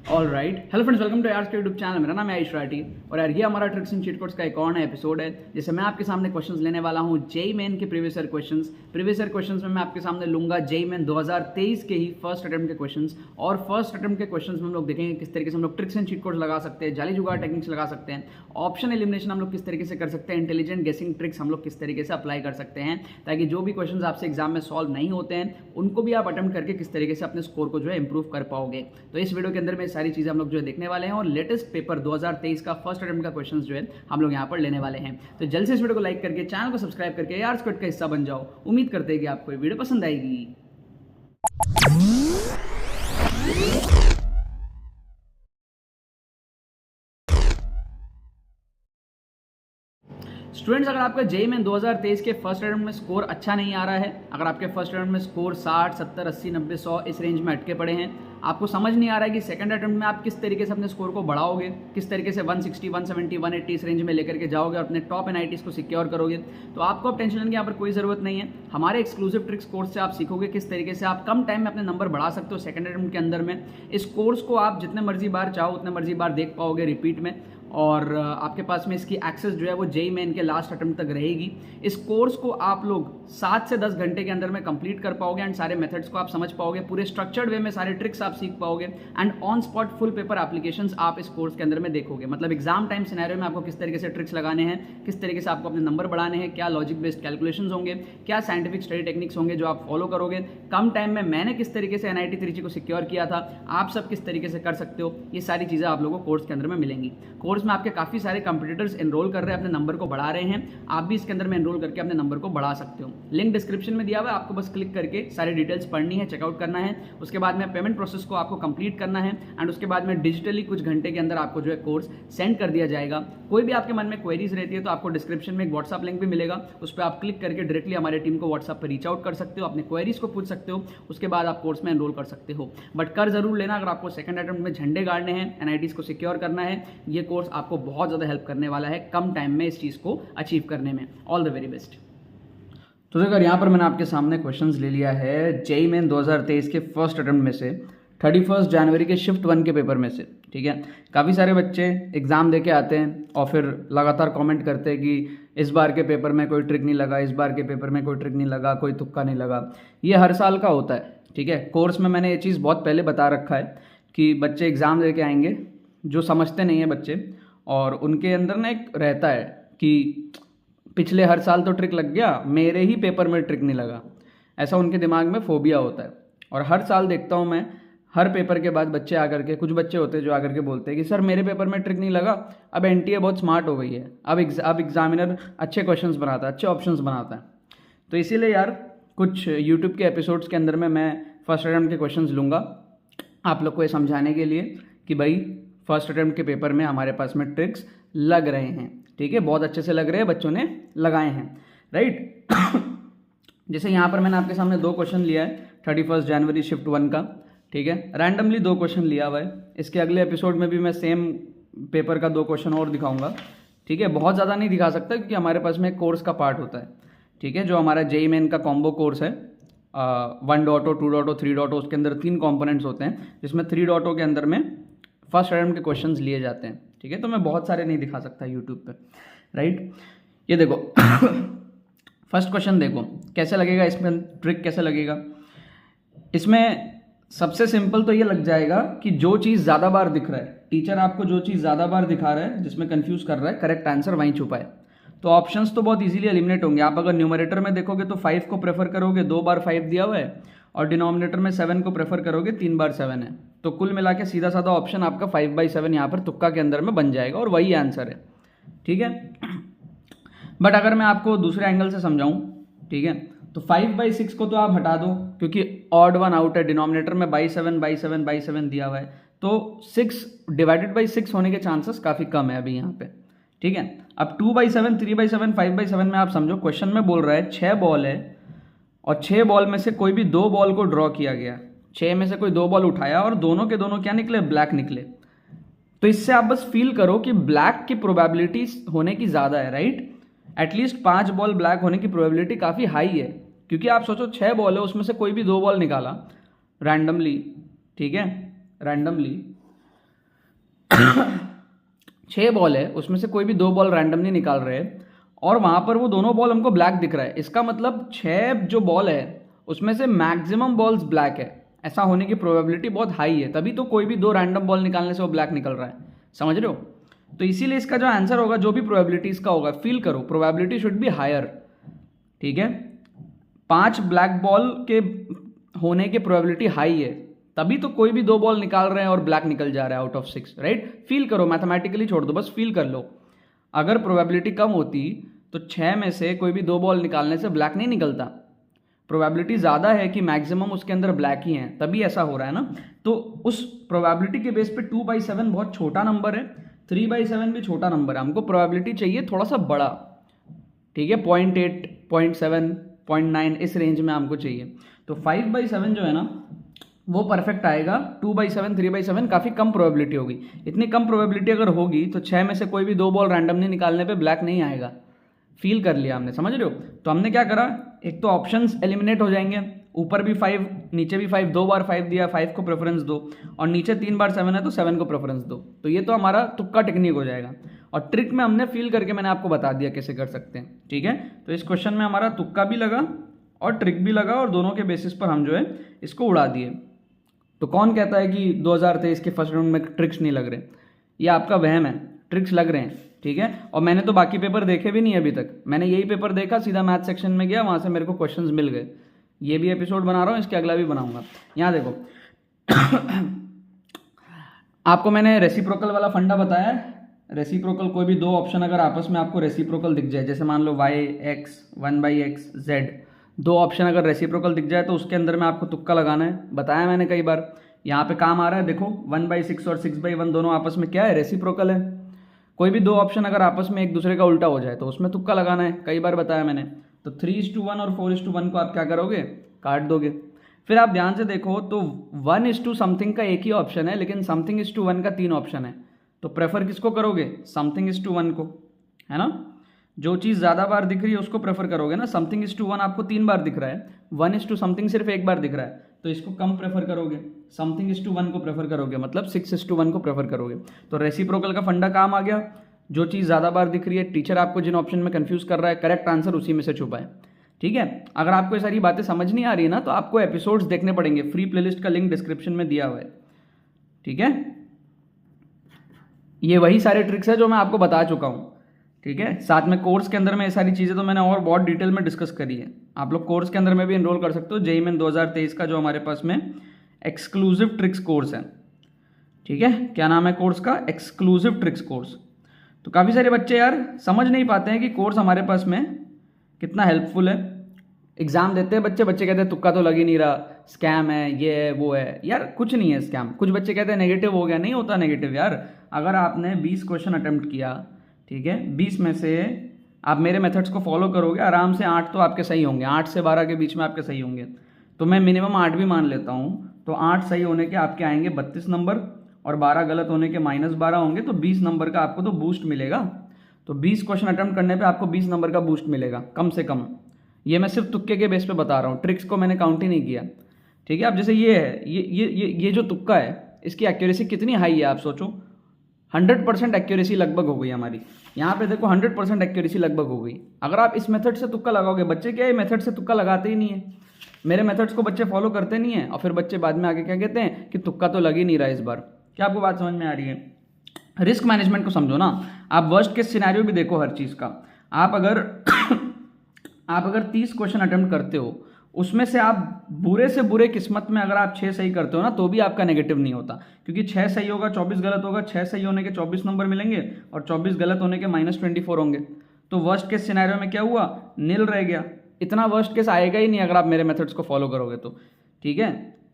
All right, hello friends, welcome to यार के YouTube channel. मेरा नाम है आयुष राठी और यार ये हमारा ट्रिक्स एंड चीट कोड्स का एक और नया एपिसोड है जिससे मैं आपके सामने क्वेश्चंस लेने वाला हूँ जेई मेन के प्रीवियस ईयर क्वेश्चंस में मैं आपके सामने लूंगा जेई मेन 2023 के ही फर्स्ट अटेम्प्ट के क्वेश्चंस। और फर्स्ट अटेम्प्ट के क्वेश्चंस में हम लोग देखेंगे किस तरीके से हम लोग ट्रिक्स एंड चीट कोड्स लगा सकते हैं, जाली जुगाड़ टेक्निक्स लगा सकते हैं, ऑप्शन एलिमिनेशन हम लोग किस तरीके से कर सकते हैं, इंटेलिजेंट गेसिंग ट्रिक्स हम लोग किस तरीके से अप्लाई कर सकते हैं, ताकि जो भी क्वेश्चंस आपसे एग्जाम में सॉल्व नहीं होते हैं उनको भी आप अटेम्प्ट करके किस तरीके से अपने स्कोर को जो है इंप्रूव कर पाओगे। तो इस वीडियो के अंदर में सारी चीजें हम लोग जो है देखने वाले हैं और लेटेस्ट पेपर 2023 का फर्स्ट अटेम्प्ट का क्वेश्चंस जो है हम लोग यहाँ पर लेने वाले हैं। तो जल्द से इस वीडियो को लाइक करके चैनल को सब्सक्राइब करके यार स्क्वाड का हिस्सा बन जाओ। उम्मीद करते हैं कि आपको ये वीडियो पसंद आएगी। स्टूडेंट्स, अगर आपका जेई मेन 2023 के फर्स्ट अटेम्प्ट में स्कोर अच्छा नहीं आ रहा है, अगर आपके फर्स्ट अटेम्प्ट में स्कोर 60, 70, 80, 90, 100 इस रेंज में अटके पड़े हैं, आपको समझ नहीं आ रहा है कि सेकंड अटेम्प्ट में आप किस तरीके से अपने स्कोर को बढ़ाओगे, किस तरीके से 160, 170, 180 इस रेंज में लेकर के जाओगे और अपने टॉप एनआईटीज को सिक्योर करोगे, तो आपको अब टेंशन लेने की यहाँ पर कोई ज़रूरत नहीं है। हमारे एक्सक्लूसिव ट्रिक्स कोर्स से आप सीखोगे किस तरीके से आप कम टाइम में अपने नंबर बढ़ा सकते हो सेकंड अटेम्प्ट के अंदर में। इस कोर्स को आप जितने मर्जी बार चाहो उतने मर्जी बार देख पाओगे रिपीट में, और आपके पास में इसकी एक्सेस जो है वो जेई मेन के लास्ट अटेम्प्ट तक रहेगी। इस कोर्स को आप लोग 7 से 10 घंटे के अंदर में कंप्लीट कर पाओगे एंड सारे मेथड्स को आप समझ पाओगे, पूरे स्ट्रक्चर्ड वे में सारे ट्रिक्स आप सीख पाओगे and on spot full paper applications आप इस कोर्स के अंदर में देखोगे। मतलब एग्जाम टाइम सिनेरियो में आपको किस तरीके से ट्रिक्स लगाने हैं, किस तरीके से आपको अपने नंबर बढ़ाने हैं, क्या लॉजिक बेस्ड कैलकुलेशंस होंगे, क्या साइंटिफिक स्टडी टेक्निक्स होंगे जो आप फॉलो करोगे, कम टाइम में मैंने किस तरीके से एनआईटी त्रिची को सिक्योर किया था, आप सब किस तरीके से कर सकते हो, ये सारी चीज़ें आप लोगों को कोर्स के अंदर में मिलेंगी। कोर्स में आपके काफ़ी सारे कंपटीटर्स एनरोल कर रहे हैं, अपने नंबर को बढ़ा रहे हैं, आप भी इसके अंदर में एनरोल करके अपने नंबर को बढ़ा सकते हो। लिंक डिस्क्रिप्शन में दिया हुआ है, आपको बस क्लिक करके सारी डिटेल्स पढ़नी है, चेकआउट करना है, उसके बाद में पेमेंट प्रोसेस को आपको कंप्लीट करना है एंड उसके बाद में डिजिटली कुछ घंटे के अंदर आपको जो है कोर्स सेंड कर दिया जाएगा। कोई भी आपके मन में क्वेरीज रहती है तो आपको डिस्क्रिप्शन में एक व्हाट्सअप लिंक भी मिलेगा, उस पर आप क्लिक करके डायरेक्टली हमारे टीम को व्हाट्सअप पर रीच आउट कर सकते हो, अपने क्वेरीज को पूछ सकते हो, उसके बाद आप कोर्स में एनरोल कर सकते हो। बट कर जरूर लेना, अगर आपको सेकंड अटेम्प्ट में झंडे गाड़ने हैं, एनआईटीज को सिक्योर करना है, ये कोर्स आपको बहुत ज़्यादा हेल्प करने वाला है कम टाइम में इस चीज़ को अचीव करने में। All the very best. तो देखो यहाँ पर मैंने आपके सामने क्वेश्चंस ले लिया है जेई मेन 2023 के फर्स्ट अटेम्प्ट में से 31 जनवरी के शिफ्ट 1 के पेपर में से। ठीक है, काफ़ी सारे बच्चे एग्ज़ाम दे के आते हैं और फिर लगातार कमेंट करते हैं कि इस बार के पेपर में कोई ट्रिक नहीं लगा, इस बार के पेपर में कोई ट्रिक नहीं लगा, कोई तुक्का नहीं लगा। ये हर साल का होता है। ठीक है, कोर्स में मैंने ये चीज़ बहुत पहले बता रखा है कि बच्चे एग्ज़ाम दे के आएंगे जो समझते नहीं है बच्चे, और उनके अंदर ना एक रहता है कि पिछले हर साल तो ट्रिक लग गया, मेरे ही पेपर में ट्रिक नहीं लगा, ऐसा उनके दिमाग में फोबिया होता है। और हर साल देखता हूँ मैं, हर पेपर के बाद बच्चे आकर के, कुछ बच्चे होते हैं जो आकर के बोलते हैं कि सर मेरे पेपर में ट्रिक नहीं लगा, अब एनटीए बहुत स्मार्ट हो गई है, अब एग्जामिनर अच्छे क्वेश्चंस बनाता है, अच्छे ऑप्शंस बनाता है। तो इसीलिए यार कुछ यूट्यूब के एपिसोड्स के अंदर में मैं फर्स्ट अटेम्प्ट के क्वेश्चंस लूँगा आप लोग को ये समझाने के लिए कि भाई फर्स्ट अटेम्प्ट के पेपर में हमारे पास में ट्रिक्स लग रहे हैं। ठीक है, बहुत अच्छे से लग रहे हैं, बच्चों ने लगाए हैं, राइट। जैसे यहाँ पर मैंने आपके सामने 2 क्वेश्चन लिया है 31 जनवरी शिफ्ट 1 का। ठीक है, रैंडमली 2 क्वेश्चन लिया हुआ है। इसके अगले एपिसोड में भी मैं सेम पेपर का 2 क्वेश्चन और दिखाऊंगा। ठीक है, बहुत ज़्यादा नहीं दिखा सकता क्योंकि हमारे पास में एक कोर्स का पार्ट होता है। ठीक है, जो हमारा जेई मेन का कॉम्बो कोर्स है 1.0, 2.0, 3.0, उसके अंदर 3 कॉम्पोनेंट्स होते हैं, जिसमें 3.0 के अंदर में फर्स्ट अटेम्प्ट के क्वेश्चंस लिए जाते हैं। ठीक है, तो मैं बहुत सारे नहीं दिखा सकता यूट्यूब पे, राइट। ये देखो फर्स्ट क्वेश्चन देखो कैसे लगेगा, इसमें ट्रिक कैसे लगेगा। इसमें सबसे सिंपल तो ये लग जाएगा कि जो चीज़ ज़्यादा बार दिख रहा है, टीचर आपको जो चीज़ ज़्यादा बार दिखा रहा है जिसमें कंफ्यूज कर रहा है, करेक्ट आंसर वहीं छुपा है। तो ऑप्शंस तो बहुत इजीली एलिमिनेट होंगे। आप अगर न्यूमरेटर में देखोगे तो 5 को प्रेफर करोगे, 2 बार 5 दिया हुआ है, और डिनोमिनेटर में 7 को प्रेफर करोगे, 3 बार 7 है। तो कुल मिला के सीधा साधा ऑप्शन आपका 5/7 यहाँ पर तुक्का के अंदर में बन जाएगा और वही आंसर है। ठीक है, बट अगर मैं आपको दूसरे एंगल से समझाऊं, ठीक है, तो 5/6 को तो आप हटा दो क्योंकि ऑड वन आउट है, डिनोमिनेटर में 7/7 दिया हुआ है, तो 6 डिवाइडेड बाई 6 होने के चांसेस काफ़ी कम है अभी यहाँ पे। ठीक है, अब 2/7, 3/7, 5/7 में आप समझो क्वेश्चन में बोल रहा है 6 बॉल है और 6 बॉल में से कोई भी 2 बॉल को ड्रॉ किया गया, 6 में से कोई 2 बॉल उठाया और दोनों के दोनों क्या निकले, ब्लैक निकले। तो इससे आप बस फील करो कि ब्लैक की प्रोबेबिलिटी होने की ज़्यादा है, राइट। एटलीस्ट 5 बॉल ब्लैक होने की प्रोबेबिलिटी काफ़ी हाई है, क्योंकि आप सोचो 6 बॉल है, उसमें से कोई भी 2 बॉल निकाला रैंडमली, ठीक है, रैंडमली, 6 बॉल है, उसमें से कोई भी 2 बॉल रैंडमली निकाल रहे हैं और वहाँ पर वो दोनों बॉल हमको ब्लैक दिख रहा है। इसका मतलब 6 जो बॉल है उसमें से मैक्सिमम बॉल्स ब्लैक है। ऐसा होने की प्रोबेबिलिटी बहुत हाई है, तभी तो कोई भी 2 रैंडम बॉल निकालने से वो ब्लैक निकल रहा है। समझ रहे हो? तो इसीलिए इसका जो आंसर होगा, जो भी प्रोबेबिलिटी इसका होगा, फील करो, प्रोबेबिलिटी शुड बी हायर। ठीक है, 5 ब्लैक बॉल के होने की प्रोबेबिलिटी हाई है, तभी तो कोई भी 2 बॉल निकाल रहे हैं और ब्लैक निकल जा रहा है आउट ऑफ 6, राइट? फील करो, मैथमेटिकली छोड़ दो, बस फील कर लो। अगर प्रोबेबिलिटी कम होती तो 6 में से कोई भी 2 बॉल निकालने से ब्लैक नहीं निकलता। प्रोबेबिलिटी ज़्यादा है कि मैक्सिमम उसके अंदर ब्लैक ही हैं, तभी ऐसा हो रहा है ना। तो उस प्रोबेबिलिटी के बेस पे 2/7 बहुत छोटा नंबर है, 3/7 भी छोटा नंबर है। हमको प्रोबेबिलिटी चाहिए थोड़ा सा बड़ा, ठीक है, 0.8, 0.7, 0.9 इस रेंज में हमको चाहिए। तो 5/7 जो है ना वो परफेक्ट आएगा। 2/7, 3/7 काफ़ी कम प्रोबेबिलिटी होगी। इतनी कम प्रोबेबिलिटी अगर होगी तो 6 में से कोई भी 2 बॉल रैंडमली निकालने पे ब्लैक नहीं आएगा। फील कर लिया हमने, समझ रहे हो? तो हमने क्या करा, एक तो ऑप्शंस एलिमिनेट हो जाएंगे, ऊपर भी 5 नीचे भी 5, 2 बार 5 दिया, 5 को प्रेफरेंस दो, और नीचे 3 बार 7 है तो 7 को प्रेफरेंस दो। तो ये तो हमारा तुक्का टेक्निक हो जाएगा। और ट्रिक में हमने फील करके मैंने आपको बता दिया कैसे कर सकते हैं। ठीक है, तो इस क्वेश्चन में हमारा तुक्का भी लगा और ट्रिक भी लगा, और दोनों के बेसिस पर हम जो है इसको उड़ा दिए। तो कौन कहता है कि 2023 के फर्स्ट राउंड में ट्रिक्स नहीं लग रहे? ये आपका वहम है, ट्रिक्स लग रहे हैं। ठीक है, और मैंने तो बाकी पेपर देखे भी नहीं अभी तक। मैंने यही पेपर देखा, सीधा मैथ सेक्शन में गया, वहाँ से मेरे को क्वेश्चंस मिल गए। ये भी एपिसोड बना रहा हूँ, इसके अगला भी बनाऊंगा। यहाँ देखो आपको मैंने रेसिप्रोकल वाला फंडा बताया है। रेसिप्रोकल, कोई भी 2 ऑप्शन अगर आपस में आपको रेसिप्रोकल दिख जाए, जैसे मान लो y(x), 1/x, z, 2 ऑप्शन अगर रेसिप्रोकल दिख जाए तो उसके अंदर में आपको तुक्का लगाना है। बताया मैंने कई बार। यहाँ पे काम आ रहा है, देखो 1/6 और 6/1 दोनों आपस में क्या है, रेसिप्रोकल है। कोई भी 2 ऑप्शन अगर आपस में एक दूसरे का उल्टा हो जाए तो उसमें तुक्का लगाना है, कई बार बताया मैंने। तो 3:1 और 4:1 को आप क्या करोगे, काट दोगे। फिर आप ध्यान से देखो तो 1:2 समथिंग का एक ही ऑप्शन है, लेकिन समथिंग:1 का 3 ऑप्शन है। तो प्रेफर किसको करोगे, समथिंग:1 को, है ना। जो चीज़ ज़्यादा बार दिख रही है उसको प्रेफर करोगे ना। समथिंग:1 आपको 3 बार दिख रहा है, 1:2 समथिंग सिर्फ 1 बार दिख रहा है, तो इसको कम प्रेफर करोगे, समथिंग:1 को प्रेफर करोगे, मतलब 6:1 को प्रेफर करोगे। तो रेसिप्रोकल का फंडा काम आ गया। जो चीज़ ज़्यादा बार दिख रही है, टीचर आपको जिन ऑप्शन में कंफ्यूज कर रहा है, करेक्ट आंसर उसी में से छुपा है। ठीक है, अगर आपको ये सारी बातें समझ नहीं आ रही है ना, तो आपको एपिसोड्स देखने पड़ेंगे। फ्री प्लेलिस्ट का लिंक डिस्क्रिप्शन में दिया हुआ है। ठीक है, ये वही सारे ट्रिक्स है जो मैं आपको बता चुका हूँ। ठीक है, साथ में कोर्स के अंदर में ये सारी चीज़ें तो मैंने और बहुत डिटेल में डिस्कस करी है। आप लोग कोर्स के अंदर में भी एनरोल कर सकते हो। जेईई मेन 2023 का जो हमारे पास में एक्सक्लूसिव ट्रिक्स कोर्स है। ठीक है, क्या नाम है कोर्स का, एक्सक्लूसिव ट्रिक्स कोर्स। तो काफ़ी सारे बच्चे यार समझ नहीं पाते हैं कि कोर्स हमारे पास में कितना हेल्पफुल है। एग्जाम देते हैं बच्चे, बच्चे कहते हैं तुक्का तो लग ही नहीं रहा, स्कैम है, ये है, वो है। यार कुछ नहीं है स्कैम। कुछ बच्चे कहते हैं नेगेटिव हो गया, नहीं होता नेगेटिव यार। अगर आपने 20 क्वेश्चन अटेम्प्ट किया, ठीक है, 20 में से आप मेरे मेथड्स को फॉलो करोगे, आराम से 8 तो आपके सही होंगे, 8 से 12 के बीच में आपके सही होंगे। तो मैं मिनिमम 8 भी मान लेता हूँ, तो 8 सही होने के आपके आएंगे 32 नंबर, और 12 गलत होने के -12 होंगे, तो 20 नंबर का आपको तो बूस्ट मिलेगा। तो 20 क्वेश्चन अटेम्प्ट करने पे आपको 20 नंबर का बूस्ट मिलेगा कम से कम। ये मैं सिर्फ तुक्के के बेस पे बता रहा हूँ, ट्रिक्स को मैंने काउंट ही नहीं किया। ठीक है, अब जैसे ये है, ये जो तुक्का है, इसकी एक्यूरेसी कितनी हाई है आप सोचो। 100% एक्यूरेसी लगभग हो गई हमारी। यहाँ पे देखो 100% एक्यूरेसी लगभग हो गई। अगर आप इस मेथड से तुक्का लगाओगे, बच्चे क्या है मेथड से तुक्का लगाते ही नहीं है, मेरे मेथड्स को बच्चे फॉलो करते नहीं है, और फिर बच्चे बाद में आके क्या कहते हैं कि तुक्का तो लग ही नहीं रहा इस बार। क्या आपको बात समझ में आ रही है? रिस्क मैनेजमेंट को समझो ना। आप वर्स्ट केस सिनेरियो भी देखो हर चीज़ का। आप अगर 30 क्वेश्चन अटेम्प्ट करते हो, उसमें से आप बुरे से बुरे किस्मत में अगर आप 6 सही करते हो ना, तो भी आपका नेगेटिव नहीं होता, क्योंकि 6 सही होगा 24 गलत होगा, 6 सही होने के 24 नंबर मिलेंगे और 24 गलत होने के -24 होंगे। तो वर्स्ट केस सिनेरियो में क्या हुआ, नील रह गया। इतना वर्स्ट केस आएगा ही नहीं अगर आप मेरे मेथड्स को फॉलो करोगे तो। ठीक है,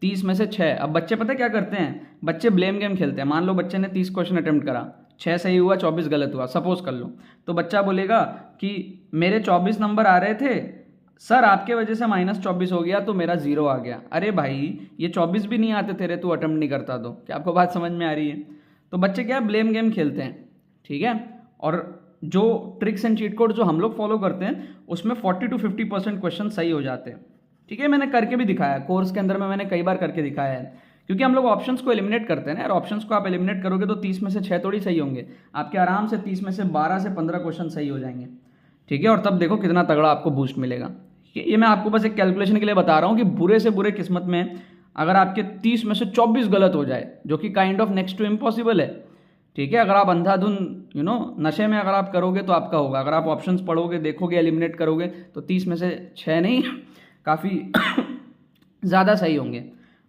30 में से 6। अब बच्चे पता है क्या करते हैं, बच्चे ब्लेम गेम खेलते हैं। मान लो बच्चे ने 30 क्वेश्चन अटेम्प्ट करा, 6 सही हुआ 24 गलत हुआ, सपोज कर लो। तो बच्चा बोलेगा कि मेरे 24 नंबर आ रहे थे सर, आपके वजह से -24 हो गया तो मेरा 0 आ गया। अरे भाई, ये 24 भी नहीं आते तेरे, तू अटेम्प्ट नहीं करता तो। क्या आपको बात समझ में आ रही है? तो बच्चे क्या ब्लेम गेम खेलते हैं। ठीक है, और जो ट्रिक्स एंड चीट कोड जो हम लोग फॉलो करते हैं, उसमें 40 to 50% क्वेश्चन सही हो जाते हैं। ठीक है, मैंने करके भी दिखाया है कोर्स के अंदर में, मैंने कई बार करके दिखाया है। क्योंकि हम लोग ऑप्शंस को एलिमिनेट करते हैं ना, और ऑप्शंस को आप एलिमिनेट करोगे तो 30 में से 6 थोड़ी सही होंगे, आपके आराम से 30 में से 12 से 15 क्वेश्चन सही हो जाएंगे, ठीक है। और तब देखो कितना तगड़ा आपको बूस्ट मिलेगा। ये मैं आपको बस एक कैलकुलेशन के लिए बता रहा हूँ कि बुरे से बुरे किस्मत में अगर आपके 30 में से 24 गलत हो जाए, जो कि kind of next to impossible है, ठीक है। अगर आप अंधाधुन नशे में अगर आप करोगे तो आपका होगा, अगर आप ऑप्शंस पढ़ोगे, देखोगे, एलिमिनेट करोगे तो 30 में से 6 नहीं काफ़ी ज़्यादा सही होंगे।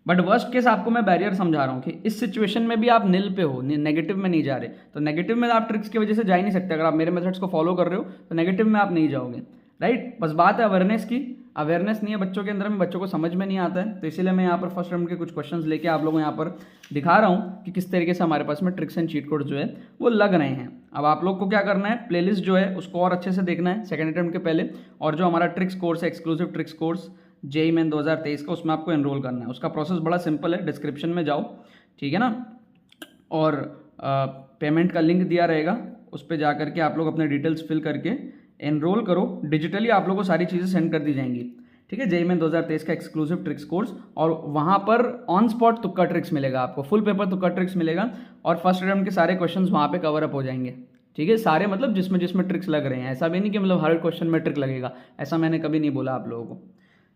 बट वर्स्ट केस आपको मैं बैरियर समझा रहा हूँ कि इस सिचुएशन में भी आप नील पे हो, नेगेटिव में नहीं जा रहे, तो नेगेटिव में आप ट्रिक्स की वजह से जा ही नहीं सकते। अगर आप मेरे मेथड्स को फॉलो कर रहे हो तो नेगेटिव में आप नहीं जाओगे, राइट। बस बात है अवेयरनेस की, अवेयरनेस नहीं है बच्चों के अंदर में, बच्चों को समझ में नहीं आता है। तो इसीलिए मैं यहाँ पर फर्स्ट टर्म के कुछ क्वेश्चंस लेके आप लोगों को यहाँ पर दिखा रहा हूँ कि किस तरीके से हमारे पास में ट्रिक्स एंड चीट कोड जो है वो लग रहे हैं। अब आप लोग को क्या करना है, प्लेलिस्ट जो है उसको और अच्छे से देखना है सेकंड अटेम्प्ट के पहले, और जो हमारा ट्रिक्स कोर्स है, exclusive tricks course JEE main 2023 का, उसमें आपको एनरोल करना है। उसका प्रोसेस बड़ा सिंपल है, डिस्क्रिप्शन में जाओ, ठीक है ना, और पेमेंट का लिंक दिया रहेगा, उस पर जा करके आप लोग अपने डिटेल्स फिल करके एनरोल करो। डिजिटली आप लोगों को सारी चीज़ें सेंड कर दी जाएंगी, ठीक है। जेईई मेन 2023 का एक्सक्लूसिव ट्रिक्स कोर्स, और वहाँ पर ऑन स्पॉट तुक्का ट्रिक्स मिलेगा आपको, फुल पेपर तुक्का ट्रिक्स मिलेगा, और फर्स्ट अटेम्प्ट के सारे क्वेश्चंस वहाँ पे कवर अप हो जाएंगे, ठीक है। सारे मतलब जिसमें जिसमें ट्रिक्स लग रहे हैं, ऐसा भी नहीं कि मतलब हर क्वेश्चन में ट्रिक लगेगा, ऐसा मैंने कभी नहीं बोला आप लोगों को,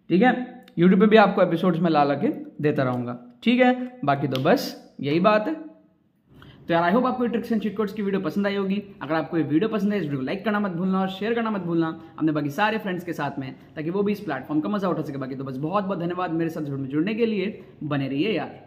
ठीक है। यूट्यूब पे भी आपको एपिसोड्स में ला के देता रहूँगा, ठीक है। बाकी तो बस यही बात है। तो यार आई होप आपको ट्रिक्स एंड चीट कोड्स की वीडियो पसंद आई होगी। अगर आपको ये वीडियो पसंद है, इस वीडियो को लाइक करना मत भूलना और शेयर करना मत भूलना अपने बाकी सारे फ्रेंड्स के साथ में, ताकि वो भी इस प्लेटफॉर्म का मजा उठा सके। बाकी तो बस बहुत बहुत धन्यवाद मेरे साथ जुड़ने के लिए, बने रहिए यार।